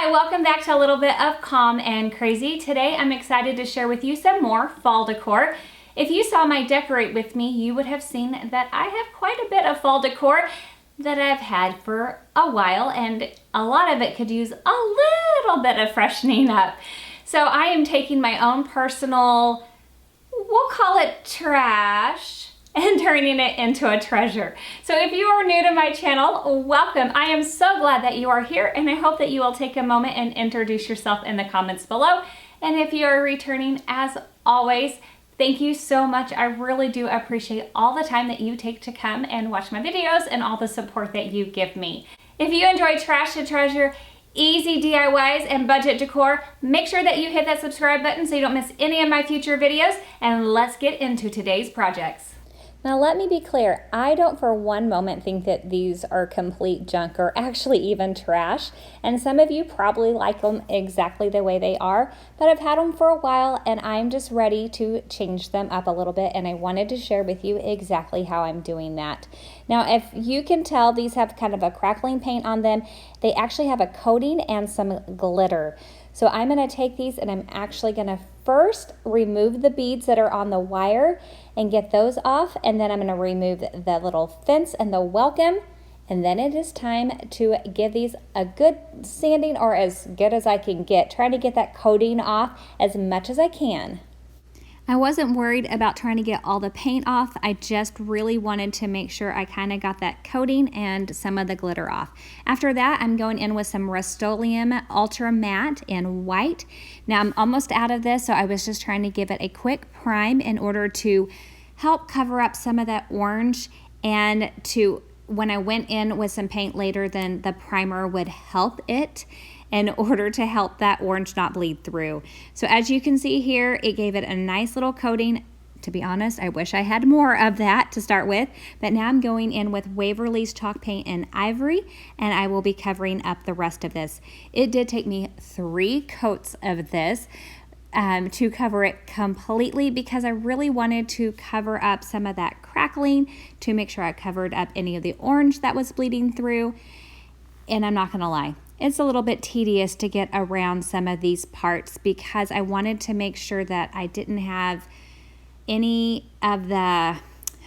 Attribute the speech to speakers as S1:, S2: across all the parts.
S1: Hi, welcome back to a little bit of Calm and Crazy. Today I'm excited to share with you some more fall decor. If you saw my decorate with me, you would have seen that I have quite a bit of fall decor that I've had for a while, and a lot of it could use a little bit of freshening up. So I am taking my own personal, we'll call it trash, and turning it into a treasure. So if you are new to my channel, welcome. I am so glad that you are here, and I hope that you will take a moment and introduce yourself in the comments below. And if you are returning, as always, thank you so much. I really do appreciate all the time that you take to come and watch my videos and all the support that you give me. If you enjoy Trash to Treasure, easy DIYs, and budget decor, make sure that you hit that subscribe button so you don't miss any of my future videos, and let's get into today's projects.
S2: Now let me be clear, I don't for one moment think that these are complete junk or actually even trash, and some of you probably like them exactly the way they are, but I've had them for a while and I'm just ready to change them up a little bit, and I wanted to share with you exactly how I'm doing that. Now if you can tell, these have kind of a crackling paint on them. They actually have a coating and some glitter. So I'm going to take these and I'm actually going to first remove the beads that are on the wire and get those off, and then I'm going to remove the little fence and the welcome, and then it is time to give these a good sanding, or as good as I can get, trying to get that coating off as much as I can. I wasn't worried about trying to get all the paint off. I just really wanted to make sure I kind of got that coating and some of the glitter off. After that, I'm going in with some Rust-Oleum Ultra Matte in white. Now I'm almost out of this, so I was just trying to give it a quick prime in order to help cover up some of that orange, and to, when I went in with some paint later, then the primer would help it in order to help that orange not bleed through. So as you can see here, it gave it a nice little coating. To be honest, I wish I had more of that to start with, but now I'm going in with Waverly's chalk paint in ivory, and I will be covering up the rest of this. It did take me 3 coats of this to cover it completely, because I really wanted to cover up some of that crackling, to make sure I covered up any of the orange that was bleeding through. And I'm not gonna lie, it's a little bit tedious to get around some of these parts, because I wanted to make sure that I didn't have any of the,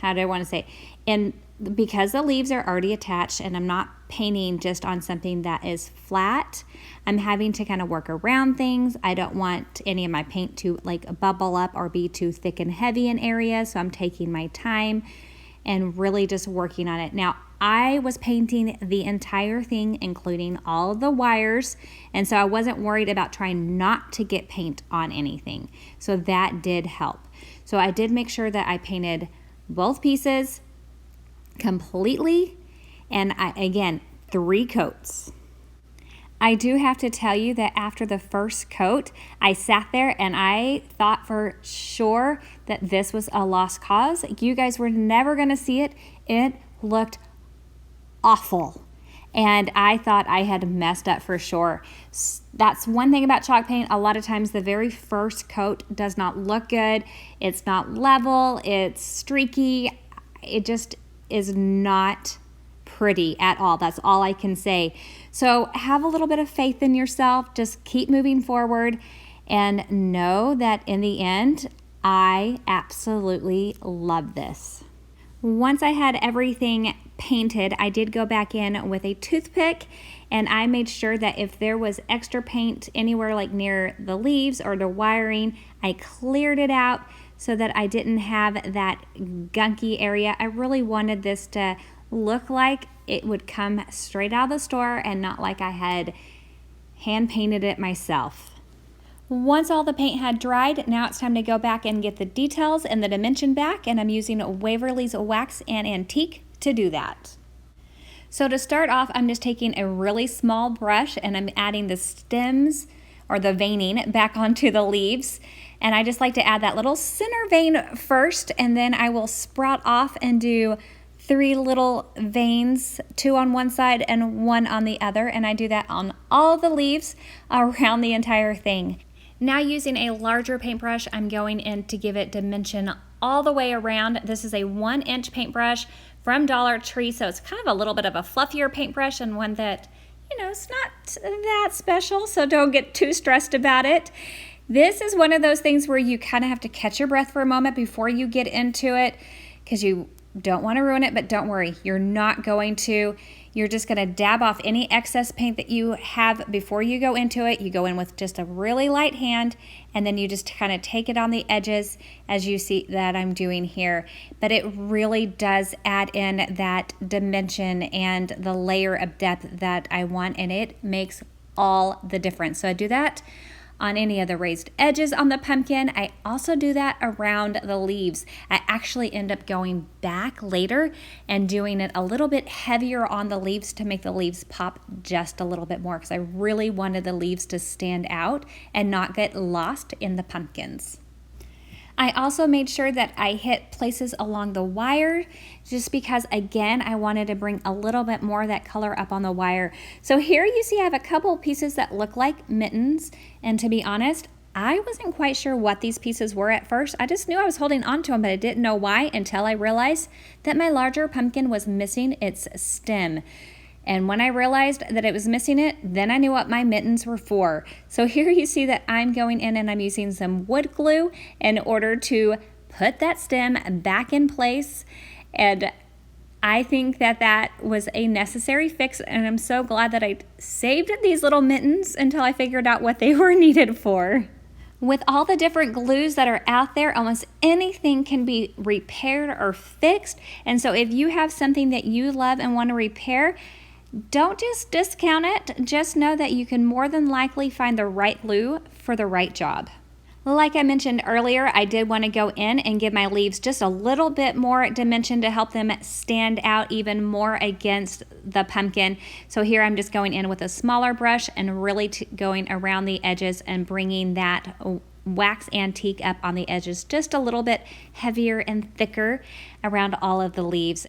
S2: how do I want to say, and because the leaves are already attached and I'm not painting just on something that is flat, I'm having to kind of work around things. I don't want any of my paint to like bubble up or be too thick and heavy in areas, so I'm taking my time and really just working on it. Now, I was painting the entire thing, including all of the wires, and so I wasn't worried about trying not to get paint on anything. So that did help. So I did make sure that I painted both pieces completely, and again, 3 coats. I do have to tell you that after the first coat, I sat there and I thought for sure that this was a lost cause. You guys were never going to see it. It looked awful, and I thought I had messed up for sure. That's one thing about chalk paint. A lot of times the very first coat does not look good. It's not level, it's streaky. It just is not pretty at all. That's all I can say. So have a little bit of faith in yourself. Just keep moving forward and know that in the end, I absolutely love this. Once I had everything painted, I did go back in with a toothpick, and I made sure that if there was extra paint anywhere like near the leaves or the wiring, I cleared it out so that I didn't have that gunky area. I really wanted this to look like it would come straight out of the store and not like I had hand painted it myself. Once all the paint had dried, now it's time to go back and get the details and the dimension back, and I'm using Waverly's Wax and Antique to do that. So to start off, I'm just taking a really small brush and I'm adding the stems or the veining back onto the leaves, and I just like to add that little center vein first, and then I will sprout off and do 3 little veins, 2 on one side and 1 on the other, and I do that on all the leaves around the entire thing. Now using a larger paintbrush, I'm going in to give it dimension all the way around. This is a 1-inch paintbrush from Dollar Tree, so it's kind of a little bit of a fluffier paintbrush and one that it's not that special, so don't get too stressed about it. This is one of those things where you kind of have to catch your breath for a moment before you get into it, because you don't want to ruin it, but don't worry, you're not going to. You're just going to dab off any excess paint that you have before you go into it. You go in with just a really light hand, and then you just kind of take it on the edges as you see that I'm doing here. But it really does add in that dimension and the layer of depth that I want, and it makes all the difference. So I do that on any of the raised edges on the pumpkin. I also do that around the leaves. I actually end up going back later and doing it a little bit heavier on the leaves to make the leaves pop just a little bit more, because I really wanted the leaves to stand out and not get lost in the pumpkins. I also made sure that I hit places along the wire, just because, again, I wanted to bring a little bit more of that color up on the wire. So here you see I have a couple pieces that look like mittens, and to be honest, I wasn't quite sure what these pieces were at first. I just knew I was holding on to them, but I didn't know why until I realized that my larger pumpkin was missing its stem. And when I realized that it was missing it, then I knew what my mittens were for. So here you see that I'm going in and I'm using some wood glue in order to put that stem back in place. And I think that that was a necessary fix, and I'm so glad that I saved these little mittens until I figured out what they were needed for. With all the different glues that are out there, almost anything can be repaired or fixed. And so if you have something that you love and want to repair, don't just discount it. Just know that you can more than likely find the right glue for the right job. Like I mentioned earlier, I did want to go in and give my leaves just a little bit more dimension to help them stand out even more against the pumpkin. So here I'm just going in with a smaller brush and really going around the edges and bringing that wax antique up on the edges just a little bit heavier and thicker around all of the leaves.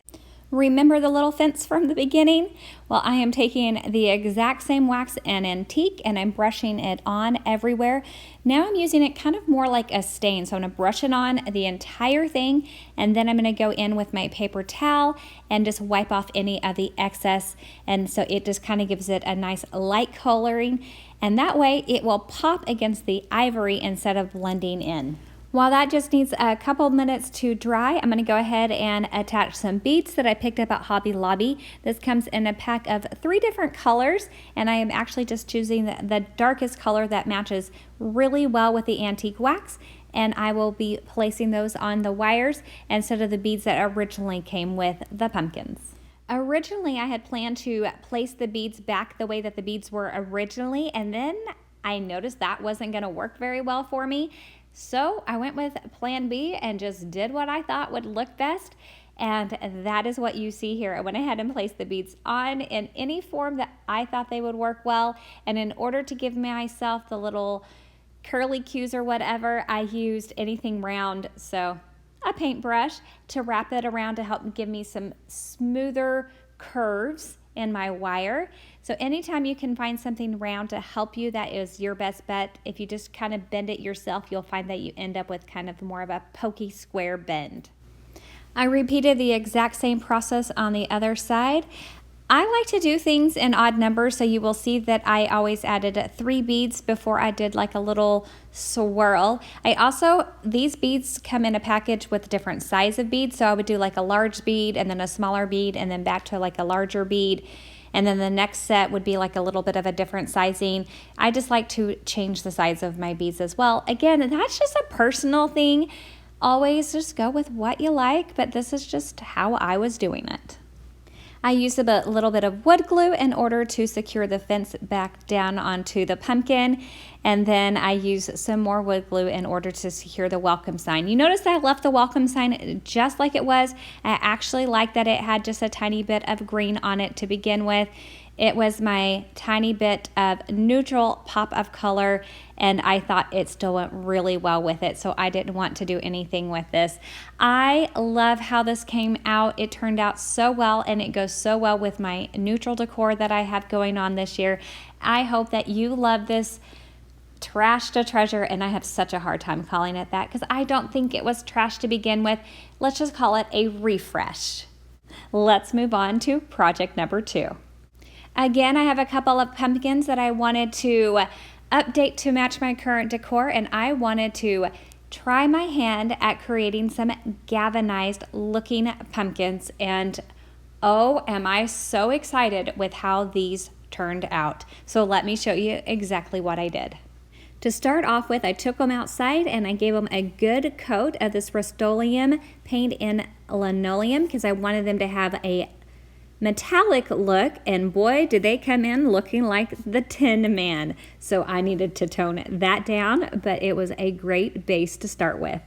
S2: Remember the little fence from the beginning? Well, I am taking the exact same wax and antique and I'm brushing it on everywhere. Now I'm using it kind of more like a stain. So I'm going to brush it on the entire thing, and then I'm going to go in with my paper towel and just wipe off any of the excess. And so it just kind of gives it a nice light coloring, and that way it will pop against the ivory instead of blending in. While that just needs a couple minutes to dry, I'm going to go ahead and attach some beads that I picked up at Hobby Lobby. This comes in a pack of 3 different colors, and I am actually just choosing the darkest color that matches really well with the antique wax, and I will be placing those on the wires instead of the beads that originally came with the pumpkins. Originally, I had planned to place the beads back the way that the beads were originally, and then I noticed that wasn't going to work very well for me. So I went with plan B and just did what I thought would look best, and that is what you see here. I went ahead and placed the beads on in any form that I thought they would work well, and in order to give myself the little curly cues or whatever, I used anything round, so a paintbrush to wrap it around to help give me some smoother curves in my wire. So anytime you can find something round to help you, that is your best bet. If you just kind of bend it yourself, you'll find that you end up with kind of more of a pokey square bend. I repeated the exact same process on the other side. I like to do things in odd numbers, so you will see that I always added 3 beads before I did like a little swirl. These beads come in a package with different size of beads, so I would do like a large bead and then a smaller bead and then back to like a larger bead. And then the next set would be like a little bit of a different sizing. I just like to change the size of my beads as well. Again, that's just a personal thing. Always just go with what you like, but this is just how I was doing it. I used a little bit of wood glue in order to secure the fence back down onto the pumpkin, and then I used some more wood glue in order to secure the welcome sign. You notice that I left the welcome sign just like it was. I actually like that it had just a tiny bit of green on it to begin with. It was my tiny bit of neutral pop of color, and I thought it still went really well with it, so I didn't want to do anything with this. I love how this came out. It turned out so well, and it goes so well with my neutral decor that I have going on this year. I hope that you love this trash to treasure, and I have such a hard time calling it that because I don't think it was trash to begin with. Let's just call it a refresh. Let's move on to project number 2.
S1: Again, I have a couple of pumpkins that I wanted to update to match my current decor, and I wanted to try my hand at creating some galvanized looking pumpkins, and oh, am I so excited with how these turned out. So let me show you exactly what I did. To start off with, I took them outside and I gave them a good coat of this Rust-Oleum paint in linoleum because I wanted them to have a metallic look, and boy, did they come in looking like the Tin Man. So I needed to tone that down, but it was a great base to start with.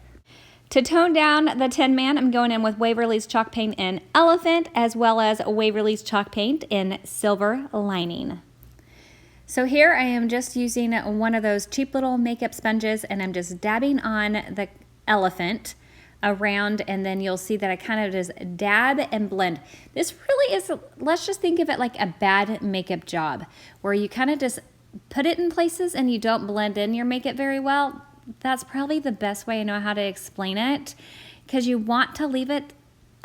S1: To tone down the Tin Man, I'm going in with Waverly's chalk paint in Elephant, as well as Waverly's chalk paint in Silver Lining. So here I am just using one of those cheap little makeup sponges, and I'm just dabbing on the Elephant around, and then you'll see that I kind of just dab and blend. This really is, let's just think of it like a bad makeup job, where you kind of just put it in places and you don't blend in your makeup very well. That's probably the best way I know how to explain it, because you want to leave it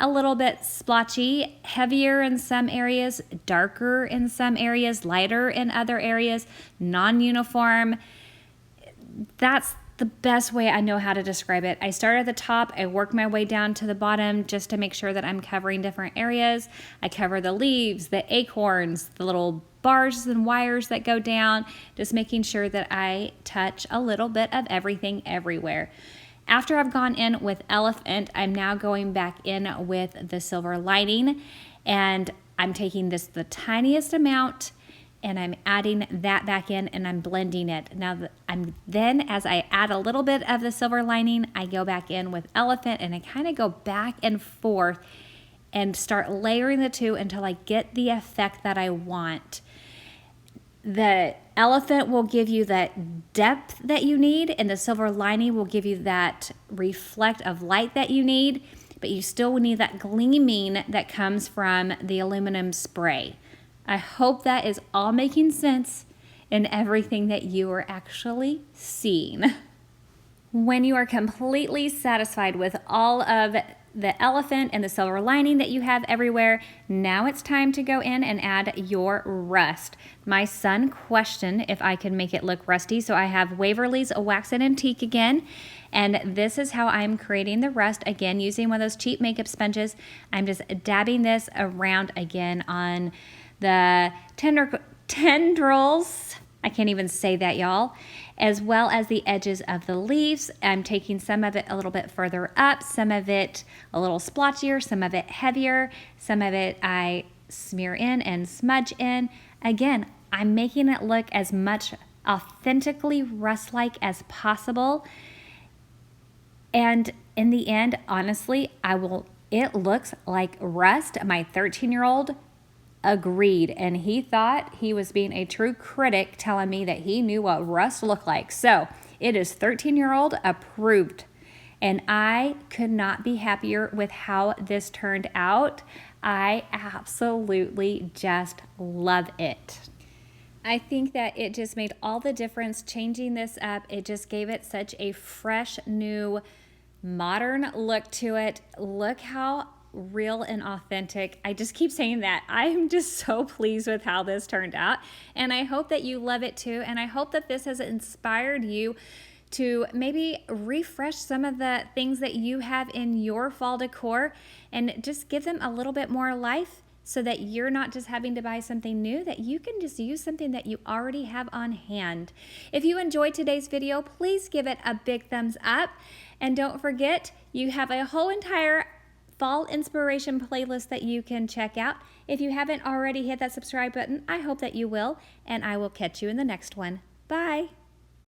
S1: a little bit splotchy, heavier in some areas, darker in some areas, lighter in other areas, non-uniform. That's the best way I know how to describe it. I start at the top, I work my way down to the bottom just to make sure that I'm covering different areas. I cover the leaves, the acorns, the little bars and wires that go down, just making sure that I touch a little bit of everything everywhere. After I've gone in with Elephant, I'm now going back in with the Silver Lining, and I'm taking this the tiniest amount and I'm adding that back in and I'm blending it. Now as I add a little bit of the Silver Lining, I go back in with Elephant and I kind of go back and forth and start layering the two until I get the effect that I want. The Elephant will give you that depth that you need, and the Silver Lining will give you that reflect of light that you need, but you still need that gleaming that comes from the aluminum spray. I hope that is all making sense in everything that you are actually seeing. When you are completely satisfied with all of the Elephant and the Silver Lining that you have everywhere, now it's time to go in and add your rust. My son questioned if I could make it look rusty, so I have Waverly's Wax and Antique again, and this is how I'm creating the rust, again using one of those cheap makeup sponges. I'm just dabbing this around again on the tendrils, I can't even say that, y'all, as well as the edges of the leaves. I'm taking some of it a little bit further up, some of it a little splotchier, some of it heavier, some of it I smear in and smudge in. Again, I'm making it look as much authentically rust-like as possible. And in the end, honestly, it looks like rust. My 13-year-old agreed, and he thought he was being a true critic, telling me that he knew what rust looked like. So it is 13-year-old approved, and I could not be happier with how this turned out. I absolutely just love it. I think that it just made all the difference changing this up. It just gave it such a fresh, new, modern look to it. Look how real and authentic. I just keep saying that. I'm just so pleased with how this turned out, and I hope that you love it too, and I hope that this has inspired you to maybe refresh some of the things that you have in your fall decor and just give them a little bit more life, so that you're not just having to buy something new, that you can just use something that you already have on hand. If you enjoyed today's video, please give it a big thumbs up, and don't forget, you have a whole entire fall inspiration playlist that you can check out. If you haven't already hit that subscribe button, I hope that you will, and I will catch you in the next one. Bye.